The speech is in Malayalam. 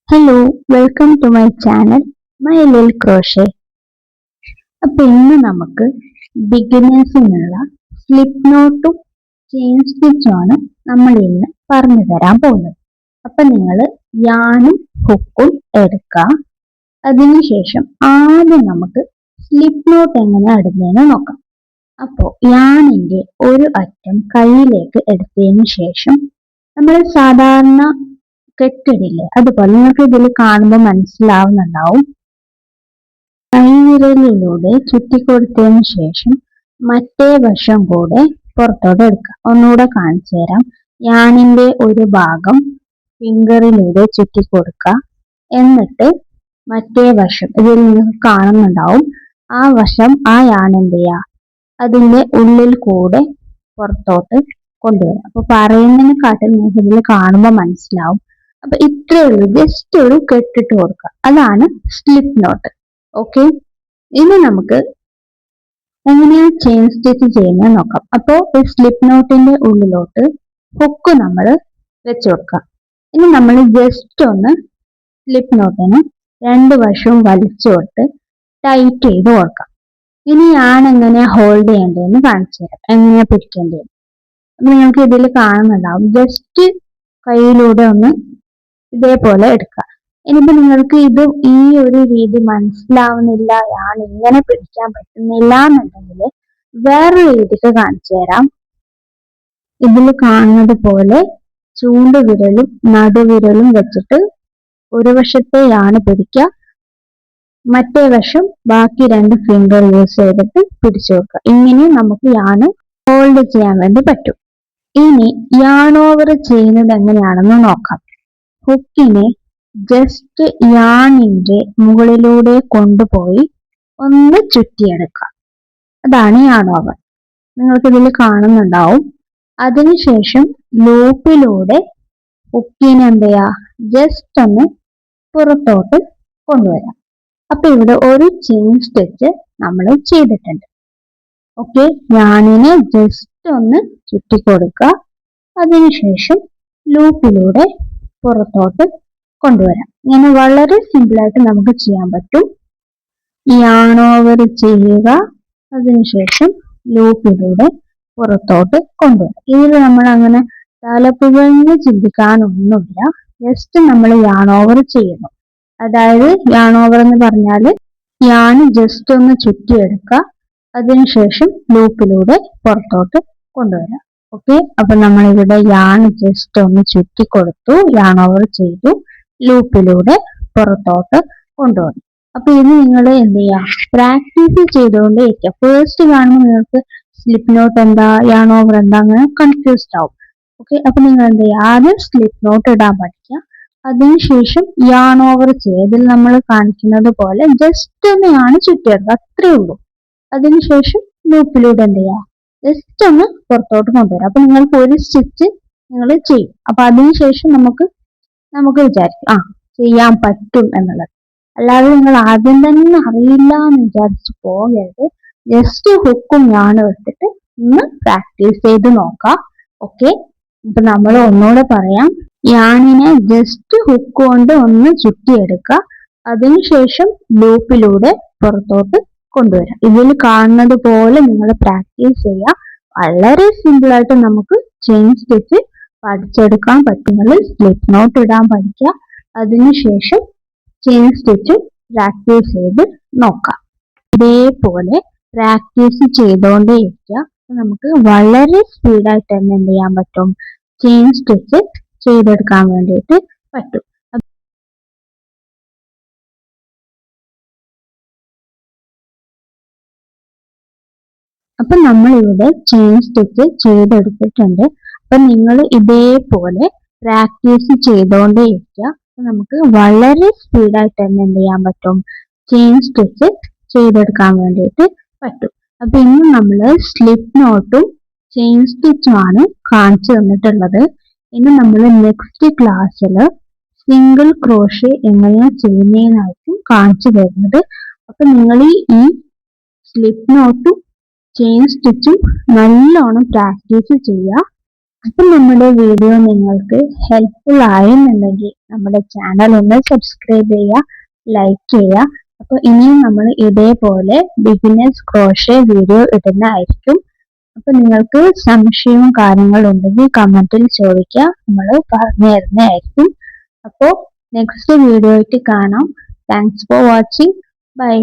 Hello, welcome to my channel my lil crochet. അപ്പൊ ഇന്ന് നമുക്ക് ബിഗിനേഴ്സിനുള്ള സ്ലിപ്പ് നോട്ടും ചെയിൻ സ്റ്റിച്ചും ആണ് നമ്മൾ ഇന്ന് പറഞ്ഞു തരാൻ പോകുന്നത്. അപ്പൊ നിങ്ങൾ യാണും ഹുക്കും എടുക്കുക. അതിനുശേഷം ആദ്യം നമുക്ക് സ്ലിപ്പ് നോട്ട് എങ്ങനെ ഇടുന്നതെന്ന് നോക്കാം. അപ്പോൾ യാണിന്റെ ഒരു അറ്റം കയ്യിലേക്ക് എടുത്തതിന് ശേഷം നമ്മൾ സാധാരണ കെട്ടിടില്ലേ, അതുപോലെ നിങ്ങൾക്ക് ഇതിൽ കാണുമ്പോൾ മനസ്സിലാവുന്നുണ്ടാവും. കൈവിരലിലൂടെ ചുറ്റിക്കൊടുത്തതിന് ശേഷം മറ്റേ വശം കൂടെ പുറത്തോട്ട് എടുക്കുക. ഒന്നുകൂടെ കാണിച്ചു തരാം. യാണിന്റെ ഒരു ഭാഗം ഫിംഗറിലൂടെ ചുറ്റിക്കൊടുക്കുക. എന്നിട്ട് മറ്റേ വശം ഇതിൽ നിങ്ങൾക്ക് കാണുന്നുണ്ടാവും. ആ വശം ആ യാണെന്തെയ്യാ അതിന്റെ ഉള്ളിൽ കൂടെ പുറത്തോട്ട് കൊണ്ടുവരാം. അപ്പൊ പറയുന്നതിനെക്കാട്ടിൽ നിങ്ങൾക്ക് ഇതിൽ കാണുമ്പോൾ മനസ്സിലാവും. അപ്പൊ ഇത്രയേ ഉള്ളൂ, ജസ്റ്റ് ഒരു കെട്ടിട്ട് കൊടുക്കുക. അതാണ് സ്ലിപ്പ് നോട്ട്. ഓക്കെ, ഇനി നമുക്ക് എങ്ങനെയാണ് ചെയിൻ സ്റ്റിച്ച് ചെയ്യുന്നത് നോക്കാം. അപ്പോൾ ഈ സ്ലിപ്പ് നോട്ടിന്റെ ഉള്ളിലോട്ട് ഹുക്ക് നമ്മൾ വെച്ച് കൊടുക്കാം. ഇനി നമ്മൾ ജസ്റ്റ് ഒന്ന് സ്ലിപ്പ് നോട്ടിന് രണ്ട് വശവും വലിച്ചു കൊടുത്ത് ടൈറ്റ് ചെയ്ത് കൊടുക്കാം. ഇനി ഞാൻ എങ്ങനെയാ ഹോൾഡ് ചെയ്യേണ്ടതെന്ന് കാണിച്ചു തരാം, എങ്ങനെയാ പിടിക്കേണ്ടത്. അപ്പൊ നിങ്ങൾക്ക് ഇതിൽ കാണുന്നുണ്ടാവും. ജസ്റ്റ് കയ്യിലൂടെ ഒന്ന് ഇതേപോലെ എടുക്കുക. ഇനിയിപ്പോ നിങ്ങൾക്ക് ഇത് ഈ ഒരു രീതി മനസ്സിലാവുന്നില്ല, ഞാൻ ഇങ്ങനെ പിടിക്കാൻ പറ്റുന്നില്ല എന്നുണ്ടെങ്കിൽ വേറൊരു രീതിക്ക് കാണിച്ചു തരാം. ഇതിൽ കാണുന്നത് പോലെ ചൂണ്ടുവിരലും നടുവിരലും വെച്ചിട്ട് ഒരു വശത്തെ യാണ് പിടിക്കുക, മറ്റേ വശം ബാക്കി രണ്ട് ഫിംഗർ യൂസ് ചെയ്തിട്ട് പിടിച്ചു വെക്കുക. ഇങ്ങനെ നമുക്ക് യാണ് ഹോൾഡ് ചെയ്യാൻ വേണ്ടി പറ്റും. ഇനി യാൺ ഓവർ ചെയ്യുന്നത് എങ്ങനെയാണെന്ന് നോക്കാം. ഹുക്കിനെ ജസ്റ്റ് യാണിന്റെ മുകളിലൂടെ കൊണ്ടുപോയി ഒന്ന് ചുറ്റിയെടുക്കുക. അതാണ് യാൺ ഓവർ. നിങ്ങൾക്ക് ഇതിൽ കാണുന്നുണ്ടാവും. അതിനുശേഷം ലൂപ്പിലൂടെ ഹുക്കിനെ എന്തെയ്യാ ജസ്റ്റ് ഒന്ന് പുറത്തോട്ട് കൊണ്ടുവരാം. അപ്പൊ ഇവിടെ ഒരു ചെയിൻ സ്റ്റിച്ച് നമ്മൾ ചെയ്തിട്ടുണ്ട്. ഓക്കെ, യാണിനെ ജസ്റ്റ് ഒന്ന് ചുറ്റിക്കൊടുക്കുക. അതിനുശേഷം ലൂപ്പിലൂടെ പുറത്തോട്ട് കൊണ്ടുവരാം. ഇങ്ങനെ വളരെ സിമ്പിൾ ആയിട്ട് നമുക്ക് ചെയ്യാൻ പറ്റും. യാൺ ഓവർ ചെയ്യുക, അതിനുശേഷം ലൂപ്പിലൂടെ പുറത്തോട്ട് കൊണ്ടുവരാം. ഇതിൽ നമ്മൾ അങ്ങനെ തലപ്പുകഞ്ഞ് ചിന്തിക്കാനൊന്നുമില്ല. ജസ്റ്റ് നമ്മൾ യാൺ ഓവർ ചെയ്യുന്നു. അതായത് യാൺ ഓവർ എന്ന് പറഞ്ഞാൽ യാൺ ജസ്റ്റ് ഒന്ന് ചുറ്റിയെടുക്കുക, അതിനുശേഷം ലൂപ്പിലൂടെ പുറത്തോട്ട് കൊണ്ടുവരാം. ഓക്കെ, അപ്പൊ നമ്മൾ ഇവിടെ യാൺ ജസ്റ്റ് ഒന്ന് ചുറ്റി കൊടുത്തു, യാൺ ഓവർ ചെയ്തു, ലൂപ്പിലൂടെ പുറത്തോട്ട് കൊണ്ടുവന്നു. അപ്പൊ ഇത് നിങ്ങൾ എന്ത് ചെയ്യാ പ്രാക്ടീസ് ചെയ്തുകൊണ്ടേ ഇരിക്കുക. ഫേസ്റ്റ് കാണുമ്പോൾ നിങ്ങൾക്ക് സ്ലിപ്പ് നോട്ട് എന്താ യാൺ ഓവർ എന്താ അങ്ങനെ കൺഫ്യൂസ്ഡ് ആവും. ഓക്കെ, അപ്പൊ നിങ്ങൾ എന്ത് ചെയ്യുക ആദ്യം സ്ലിപ്പ് നോട്ട് ഇടാൻ പഠിക്കുക, അതിനുശേഷം യാൺ ഓവർ ചെയ്യുക. ഇതിൽ നമ്മൾ കാണിക്കുന്നത് പോലെ ജസ്റ്റ് ഒന്ന് യാണ് ചുറ്റിയെടുക്കുക, അത്രേ ഉള്ളൂ. അതിനുശേഷം ലൂപ്പിലൂടെ എന്ത് ചെയ്യുക ജസ്റ്റ് ഒന്ന് പുറത്തോട്ട് കൊണ്ടുവരാം. അപ്പൊ നിങ്ങൾക്ക് ഒരു സ്റ്റിച്ച് നിങ്ങൾ ചെയ്യും. അപ്പൊ അതിനുശേഷം നമുക്ക് വിചാരിക്കും ചെയ്യാൻ പറ്റും എന്നുള്ളത്. അല്ലാതെ നിങ്ങൾ ആദ്യം തന്നെ അറിയില്ല എന്ന് വിചാരിച്ചു പോകരുത്. ജസ്റ്റ് ഹുക്കും ഞാനും എടുത്തിട്ട് ഒന്ന് പ്രാക്ടീസ് ചെയ്ത് നോക്കാം. ഓക്കെ, ഇപ്പൊ നമ്മൾ ഒന്നുകൂടെ പറയാം. യാണിനെ ജസ്റ്റ് ഹുക്ക് കൊണ്ട് ഒന്ന് ചുറ്റിയെടുക്കുക, അതിനുശേഷം ലൂപ്പിലൂടെ പുറത്തോട്ട് കൊണ്ടുവരാം. ഇതിൽ കാണുന്നത് പോലെ നിങ്ങൾ പ്രാക്ടീസ് ചെയ്യുക. വളരെ സിമ്പിൾ ആയിട്ട് നമുക്ക് ചെയിൻ സ്റ്റിച്ച് പഠിച്ചെടുക്കാൻ പറ്റുന്നത്. സ്ലിപ്പ് നോട്ട് ഇടാൻ പഠിക്കുക, അതിനുശേഷം ചെയിൻ സ്റ്റിച്ച് പ്രാക്ടീസ് ചെയ്ത് നോക്കാം. ഇതേപോലെ പ്രാക്ടീസ് ചെയ്തുകൊണ്ടേ ഇരിക്കുക. നമുക്ക് വളരെ സ്പീഡായിട്ട് തന്നെ എന്ത് ചെയ്യാൻ പറ്റും, ചെയിൻ സ്റ്റിച്ച് ചെയ്തെടുക്കാൻ വേണ്ടിയിട്ട് പറ്റും. അപ്പൊ നമ്മൾ ഇവിടെ ചെയിൻ സ്റ്റിച്ച് ചെയ്തെടുത്തിട്ടുണ്ട്. അപ്പൊ നിങ്ങൾ ഇതേപോലെ പ്രാക്ടീസ് ചെയ്തുകൊണ്ടേ ഇരിക്കുക. നമുക്ക് വളരെ സ്പീഡായിട്ട് തന്നെ എന്ത് ചെയ്യാൻ പറ്റും, ചെയിൻ സ്റ്റിച്ച് ചെയ്തെടുക്കാൻ വേണ്ടിയിട്ട് പറ്റും. അപ്പൊ ഇന്ന് നമ്മൾ സ്ലിപ്പ് നോട്ടും ചെയിൻ സ്റ്റിച്ചും ആണ് കാണിച്ചു തന്നിട്ടുള്ളത്. ഇനി നമ്മൾ നെക്സ്റ്റ് ക്ലാസ്സിൽ സിംഗിൾ ക്രോഷേ എങ്ങനെയാ ചെയ്യുന്നതിനായിട്ടും കാണിച്ചു തരുന്നത്. അപ്പൊ നിങ്ങൾ ഈ സ്ലിപ്പ് നോട്ടും ചെയിൻ സ്റ്റിച്ചും നല്ലോണം പ്രാക്ടീസ് ചെയ്യുക. അപ്പൊ നമ്മുടെ വീഡിയോ നിങ്ങൾക്ക് ഹെൽപ്ഫുൾ ആയെന്നുണ്ടെങ്കിൽ നമ്മുടെ ചാനൽ ഒന്ന് സബ്സ്ക്രൈബ് ചെയ്യുക, ലൈക്ക് ചെയ്യുക. അപ്പോൾ ഇനിയും നമ്മൾ ഇതേപോലെ ബിഗിനേഴ്സ് ക്രോഷേ വീഡിയോ ഇടുന്നതായിരിക്കും. അപ്പൊ നിങ്ങൾക്ക് സംശയവും കാര്യങ്ങളും ഉണ്ടെങ്കിൽ കമന്റിൽ ചോദിക്കുക, നമ്മൾ പറഞ്ഞു തരുന്നതായിരിക്കും. അപ്പോൾ നെക്സ്റ്റ് വീഡിയോ ആയിട്ട് കാണാം. Thanks for watching. ബൈ.